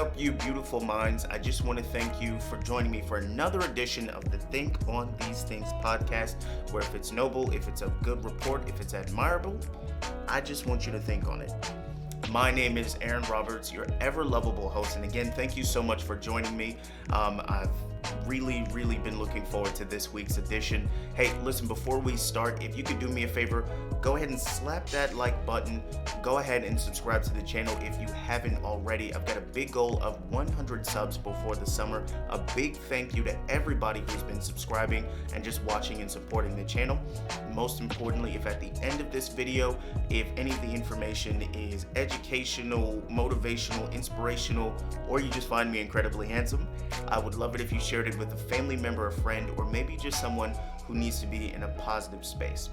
up, you beautiful minds? I just want to thank you for joining me for another edition of the Think on These Things podcast, where if it's noble, if it's a good report, if it's admirable, I just want you to think on it. My name is Aaron Roberts, your ever lovable host, and again, thank you so much for joining me. I've really been looking forward to this week's edition. Hey, listen, before we start, if you could do me a favor, go ahead and slap that like button. Go ahead and subscribe to the channel if you haven't already. I've got a big goal of 100 subs before the summer. A big thank you to everybody who's been subscribing and just watching and supporting the channel. Most importantly, if at the end of this video, if any of the information is educational, motivational, inspirational, or you just find me incredibly handsome, I would love it if you shared it with a family member, a friend, or maybe just someone who needs to be in a positive space.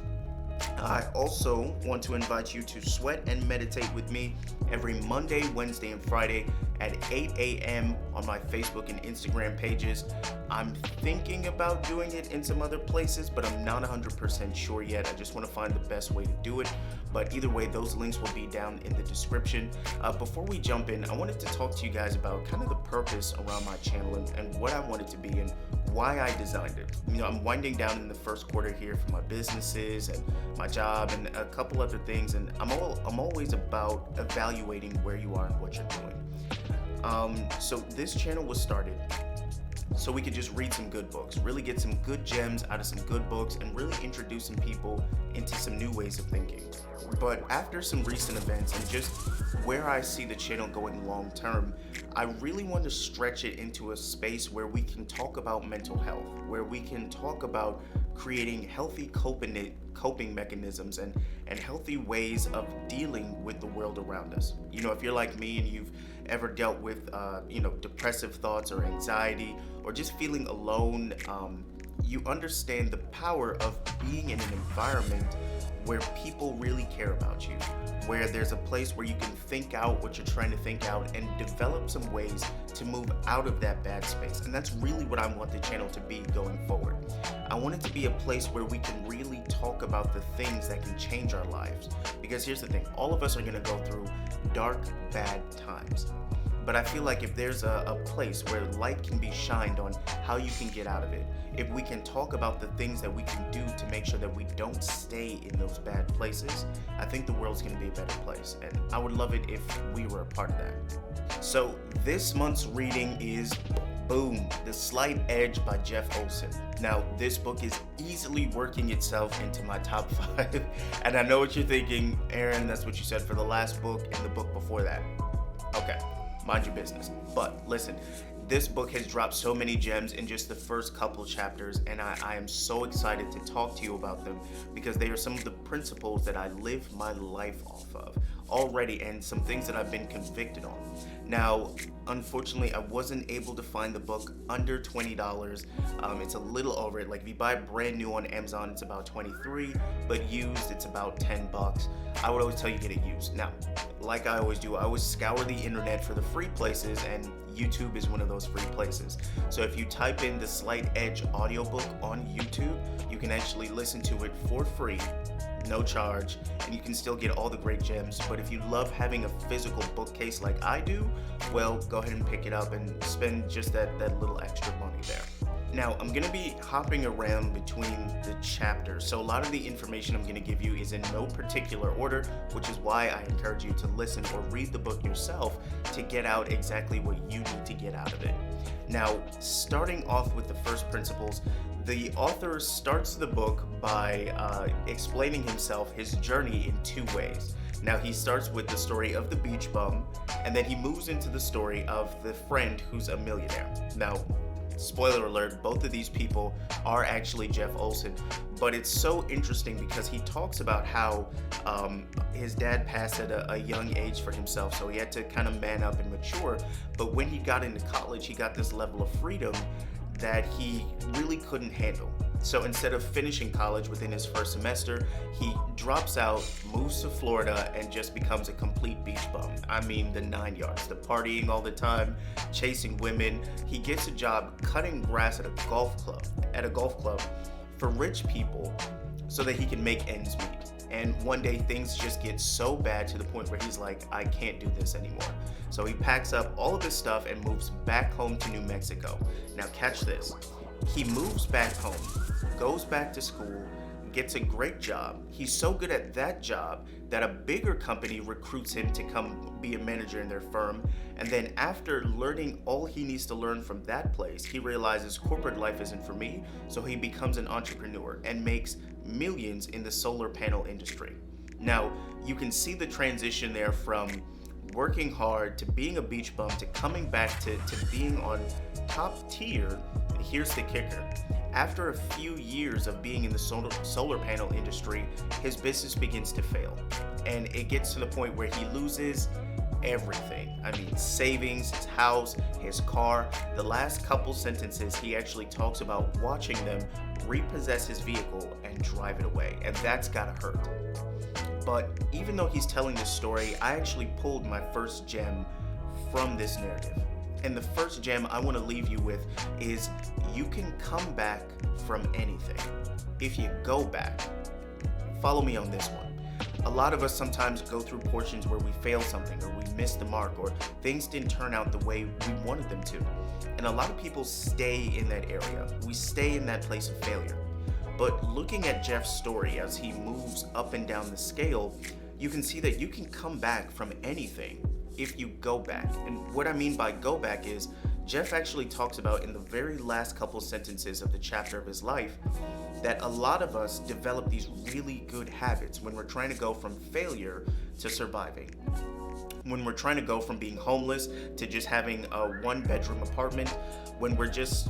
I also want to invite you to sweat and meditate with me every Monday, Wednesday, and Friday at 8 a.m. on my Facebook and Instagram pages. I'm thinking about doing it in some other places, but I'm not 100% sure yet. I just want to find the best way to do it. But either way, those links will be down in the description. Before we jump in, I wanted to talk to you guys about kind of the purpose around my channel and what I want it to be and why I designed it. You know, I'm winding down in the first quarter here for my businesses and my job and a couple other things, and I'm always about evaluating where you are and what you're doing. So this channel was started so we could just read some good books, really get some good gems out of some good books, and really introduce some people into some new ways of thinking. But after some recent events and just where I see the channel going long term, I really want to stretch it into a space where we can talk about mental health, where we can talk about creating healthy coping mechanisms and healthy ways of dealing with the world around us. You know, if you're like me and you've ever dealt with depressive thoughts or anxiety or just feeling alone, you understand the power of being in an environment where people really care about you, where there's a place where you can think out what you're trying to think out and develop some ways to move out of that bad space. And that's really what I want the channel to be going forward. I want it to be a place where we can really talk about the things that can change our lives. Because here's the thing, all of us are gonna go through dark, bad times. But I feel like if there's a place where light can be shined on how you can get out of it, if we can talk about the things that we can do to make sure that we don't stay in those bad places, I think the world's gonna be a better place. And I would love it if we were a part of that. So this month's reading is, boom, The Slight Edge by Jeff Olson. Now, this book is easily working itself into my top 5. And I know what you're thinking, Aaron, that's what you said for the last book and the book before that. Okay. Mind your business. But listen, this book has dropped so many gems in just the first couple chapters, and I am so excited to talk to you about them because they are some of the principles that I live my life off of already and some things that I've been convicted on. Now, unfortunately, I wasn't able to find the book under $20. It's a little over it. Like if you buy brand new on Amazon, it's about $23, but used, it's about $10. I would always tell you get it used. Now, like I always do, I always scour the internet for the free places, and YouTube is one of those free places. So if you type in The Slight Edge audiobook on YouTube, you can actually listen to it for free, no charge, and you can still get all the great gems. But if you love having a physical bookcase like I do, well, go ahead and pick it up and spend just that little extra money there. Now, I'm gonna be hopping around between the chapters, so a lot of the information I'm gonna give you is in no particular order, which is why I encourage you to listen or read the book yourself to get out exactly what you need to get out of it. Now, starting off with the first principles, the author starts the book by explaining himself, his journey in 2 ways. Now, he starts with the story of the beach bum, and then he moves into the story of the friend who's a millionaire. Now, spoiler alert, both of these people are actually Jeff Olson, but it's so interesting because he talks about how his dad passed at a young age for himself, so he had to kind of man up and mature. But when he got into college, he got this level of freedom that he really couldn't handle. So instead of finishing college within his first semester, he drops out, moves to Florida, and just becomes a complete beach bum. I mean, the 9 yards, the partying all the time, chasing women. He gets a job cutting grass at a golf club for rich people so that he can make ends meet. And one day things just get so bad to the point where he's like, I can't do this anymore. So he packs up all of his stuff and moves back home to New Mexico. Now catch this. He moves back home, goes back to school, gets a great job. He's so good at that job that a bigger company recruits him to come be a manager in their firm. And then after learning all he needs to learn from that place, he realizes corporate life isn't for me. So he becomes an entrepreneur and makes millions in the solar panel industry. Now, you can see the transition there from working hard to being a beach bum to coming back to being on top tier. Here's the kicker. After a few years of being in the solar panel industry, his business begins to fail. And it gets to the point where he loses everything. I mean, savings, his house, his car. The last couple sentences, he actually talks about watching them repossess his vehicle and drive it away. And that's gotta hurt. But even though he's telling this story, I actually pulled my first gem from this narrative. And the first gem I want to leave you with is you can come back from anything if you go back. Follow me on this one. A lot of us sometimes go through portions where we fail something or we miss the mark or things didn't turn out the way we wanted them to. And a lot of people stay in that area. We stay in that place of failure. But looking at Jeff's story as he moves up and down the scale, you can see that you can come back from anything if you go back. And what I mean by go back is Jeff actually talks about in the very last couple sentences of the chapter of his life that a lot of us develop these really good habits when we're trying to go from failure to surviving. When we're trying to go from being homeless to just having a 1-bedroom apartment, when we're just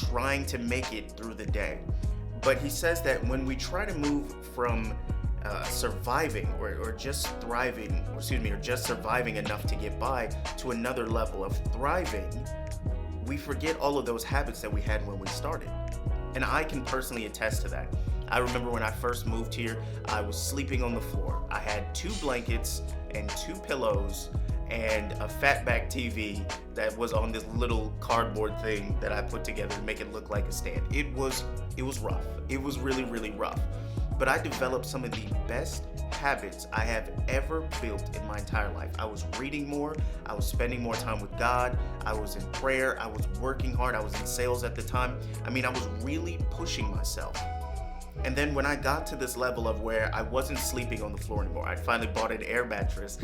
trying to make it through the day. But he says that when we try to move from surviving or just thriving, or just surviving enough to get by to another level of thriving, we forget all of those habits that we had when we started. And I can personally attest to that. I remember when I first moved here, I was sleeping on the floor. I had 2 blankets and 2 pillows and a fatback TV that was on this little cardboard thing that I put together to make it look like a stand. It was rough. It was really, really rough. But I developed some of the best habits I have ever built in my entire life. I was reading more, I was spending more time with God, I was in prayer, I was working hard, I was in sales at the time. I mean, I was really pushing myself. And then when I got to this level of where I wasn't sleeping on the floor anymore, I finally bought an air mattress,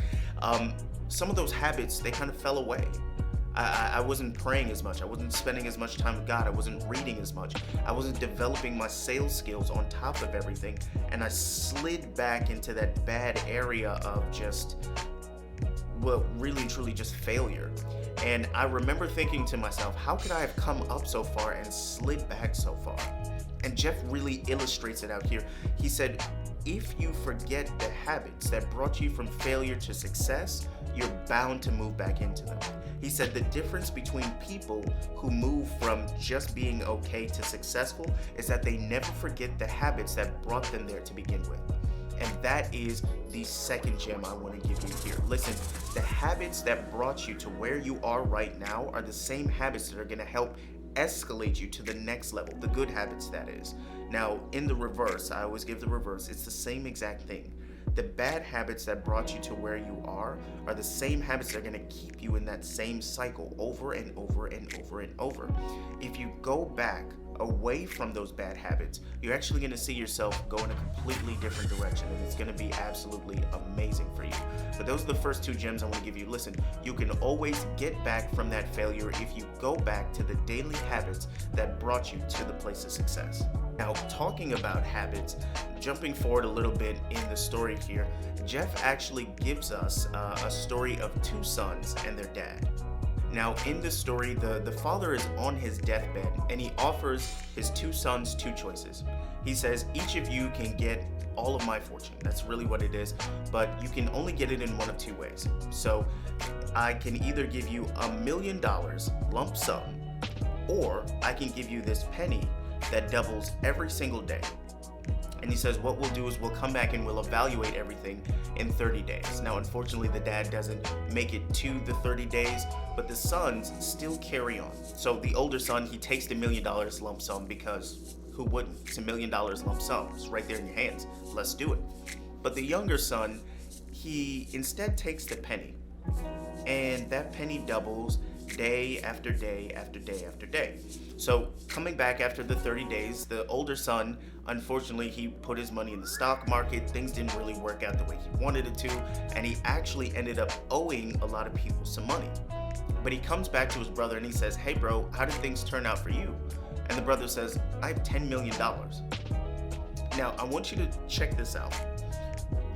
some of those habits, they kind of fell away. I wasn't praying as much. I wasn't spending as much time with God. I wasn't reading as much. I wasn't developing my sales skills on top of everything. And I slid back into that bad area of just, well, really and truly just failure. And I remember thinking to myself, how could I have come up so far and slid back so far? And Jeff really illustrates it out here. He said, if you forget the habits that brought you from failure to success, you're bound to move back into them. He said the difference between people who move from just being okay to successful is that they never forget the habits that brought them there to begin with. And that is the second gem I want to give you here. Listen, the habits that brought you to where you are right now are the same habits that are going to help escalate you to the next level, the good habits, that is. Now, in the reverse, I always give the reverse, it's the same exact thing. The bad habits that brought you to where you are the same habits that are going to keep you in that same cycle over and over and over and over. If you go back away from those bad habits, you're actually going to see yourself go in a completely different direction, and it's going to be absolutely amazing for you. But those are the first 2 gems I want to give you. Listen, you can always get back from that failure if you go back to the daily habits that brought you to the place of success. Now, talking about habits, jumping forward a little bit in the story here, Jeff actually gives us a story of 2 sons and their dad. Now, in this story, the father is on his deathbed, and he offers his 2 sons 2 choices. He says, each of you can get all of my fortune. That's really what it is, but you can only get it in one of 2 ways. So I can either give you $1 million lump sum, or I can give you this penny that doubles every single day. And he says, what we'll do is we'll come back and we'll evaluate everything in 30 days. Now, unfortunately, the dad doesn't make it to the 30 days, but the sons still carry on. So the older son, he takes the $1 million lump sum because Who wouldn't? It's $1 million lump sum. It's right there in your hands. Let's do it. But the younger son, he instead takes the penny, and that penny doubles day after day after day after day. So coming back after the 30 days, the older son, unfortunately, he put his money in the stock market. Things didn't really work out the way he wanted it to, and he actually ended up owing a lot of people some money. But he comes back to his brother and he says, "Hey bro, how did things turn out for you?" And the brother says, "I have $10 million. Now, I want you to check this out.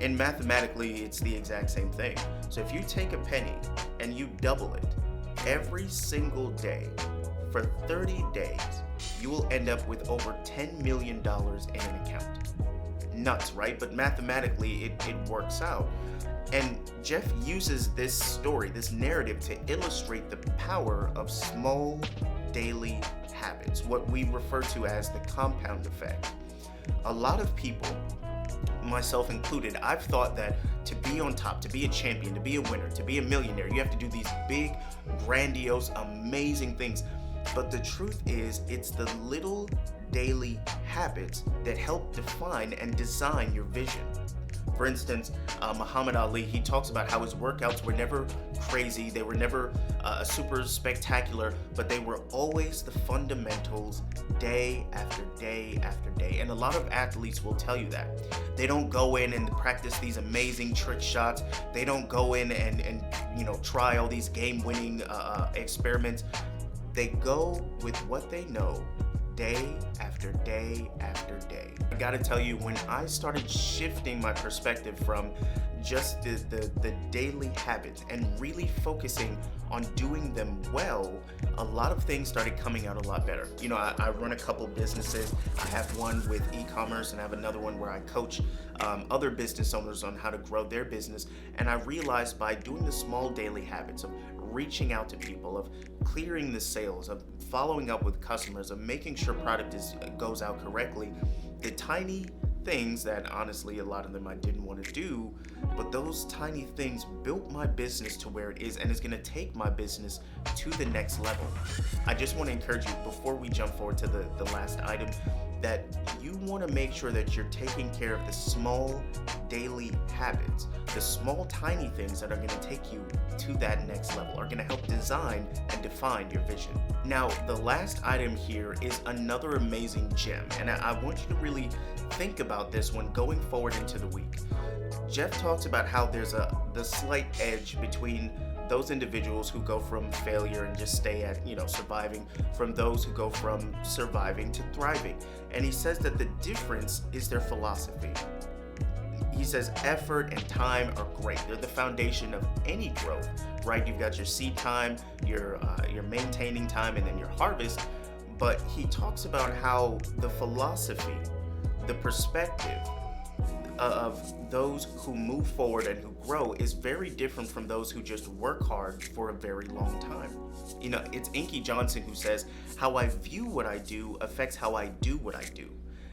And mathematically, it's the exact same thing. So if you take a penny and you double it every single day for 30 days, you will end up with over $10 million in an account. Nuts, right? But mathematically, it works out. And Jeff uses this story, this narrative, to illustrate the power of small daily habits, what we refer to as the compound effect. A lot of people, myself included, I've thought that to be on top, to be a champion, to be a winner, to be a millionaire, you have to do these big, grandiose, amazing things. But the truth is, it's the little daily habits that help define and design your vision. For instance, Muhammad Ali, he talks about how his workouts were never crazy, they were never super spectacular, but they were always the fundamentals day after day after day. And a lot of athletes will tell you that. They don't go in and practice these amazing trick shots. They don't go in and try all these game-winning experiments. They go with what they know day after day after day. I gotta tell you, when I started shifting my perspective from just the daily habits and really focusing on doing them well, a lot of things started coming out a lot better. I run a couple businesses. I have one with e-commerce and I have another one where I coach other business owners on how to grow their business. And I realized by doing the small daily habits of reaching out to people, of clearing the sales, of following up with customers, of making sure product goes out correctly, the tiny things that honestly a lot of them I didn't want to do, but those tiny things built my business to where it is, and it's going to take my business to the next level. I just want to encourage you, before we jump forward to the last item, that you want to make sure that you're taking care of the small daily habits, the small tiny things that are going to take you to that next level, are going to help design and define your vision. Now, the last item here is another amazing gem, and I want you to really think about this when going forward into the week. Jeff talks about how there's the slight edge between those individuals who go from failure and just stay at, surviving, from those who go from surviving to thriving. And he says that the difference is their philosophy. He says effort and time are great. They're the foundation of any growth, right? You've got your seed time, your maintaining time, and then your harvest. But he talks about how the philosophy, the perspective of those who move forward and who grow is very different from those who just work hard for a very long time. It's Inky Johnson who says, "How I view what I do affects how I do what I do."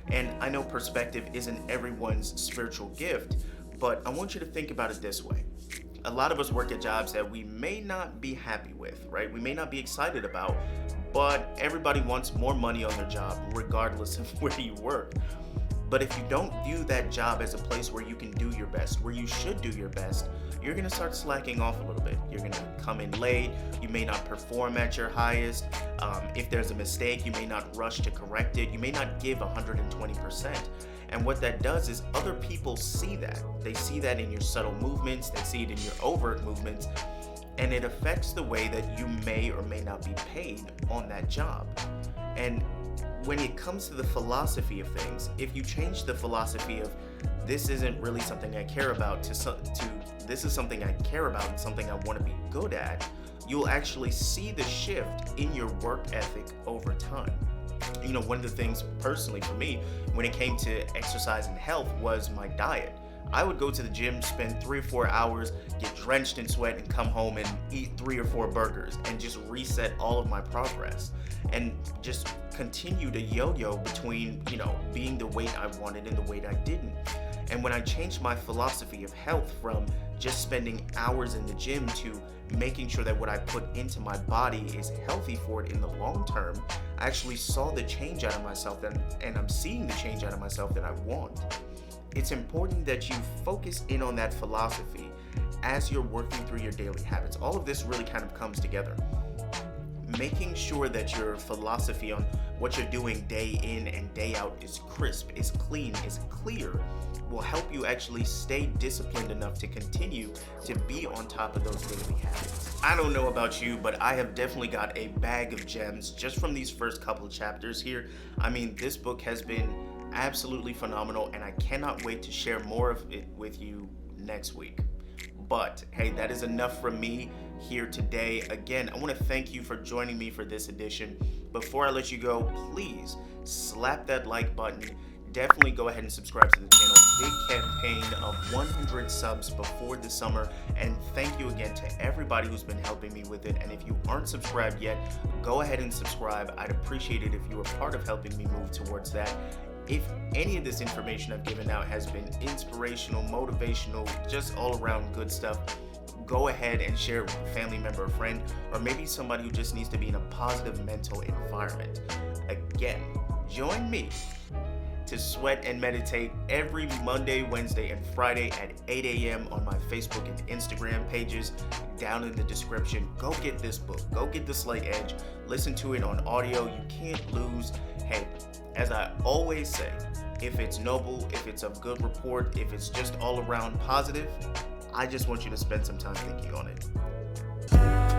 And I know perspective isn't everyone's spiritual gift, but I want you to think about it this way. A lot of us work at jobs that we may not be happy with, right? We may not be excited about, but everybody wants more money on their job regardless of where you work. But if you don't view that job as a place where you can do your best, where you should do your best, you're going to start slacking off a little bit. You're going to come in late. You may not perform at your highest. If there's a mistake, you may not rush to correct it. You may not give 120%. And what that does is other people see that. They see that in your subtle movements. They see it in your overt movements. And it affects the way that you may or may not be paid on that job. And when it comes to the philosophy of things, if you change the philosophy of this isn't really something I care about to this is something I care about and something I want to be good at, you'll actually see the shift in your work ethic over time. One of the things personally for me when it came to exercise and health was my diet. I would go to the gym, spend 3 or 4 hours, get drenched in sweat, and come home and eat 3 or 4 burgers and just reset all of my progress and just continue to yo-yo between, being the weight I wanted and the weight I didn't. And when I changed my philosophy of health from just spending hours in the gym to making sure that what I put into my body is healthy for it in the long term, I actually saw the change out of myself, and I'm seeing the change out of myself that I want. It's important that you focus in on that philosophy as you're working through your daily habits. All of this really kind of comes together. Making sure that your philosophy on what you're doing day in and day out is crisp, is clean, is clear, will help you actually stay disciplined enough to continue to be on top of those daily habits. I don't know about you, but I have definitely got a bag of gems just from these first couple of chapters here. I mean, this book has been absolutely phenomenal, and I cannot wait to share more of it with you next week. But hey, that is enough from me here today. Again, I want to thank you for joining me for this edition. Before I let you go, please slap that like button. Definitely go ahead and subscribe to the channel. Big campaign of 100 subs before the summer. And thank you again to everybody who's been helping me with it. And if you aren't subscribed yet, go ahead and subscribe. I'd appreciate it if you were part of helping me move towards that. If any of this information I've given out has been inspirational, motivational, just all around good stuff, go ahead and share it with a family member, a friend, or maybe somebody who just needs to be in a positive mental environment. Again, join me to sweat and meditate every Monday, Wednesday, and Friday at 8 a.m. on my Facebook and Instagram pages down in the description. Go get this book. Go get The Slight Edge. Listen to it on audio. You can't lose. Hey, as I always say, if it's noble, if it's of good report, if it's just all around positive, I just want you to spend some time thinking on it.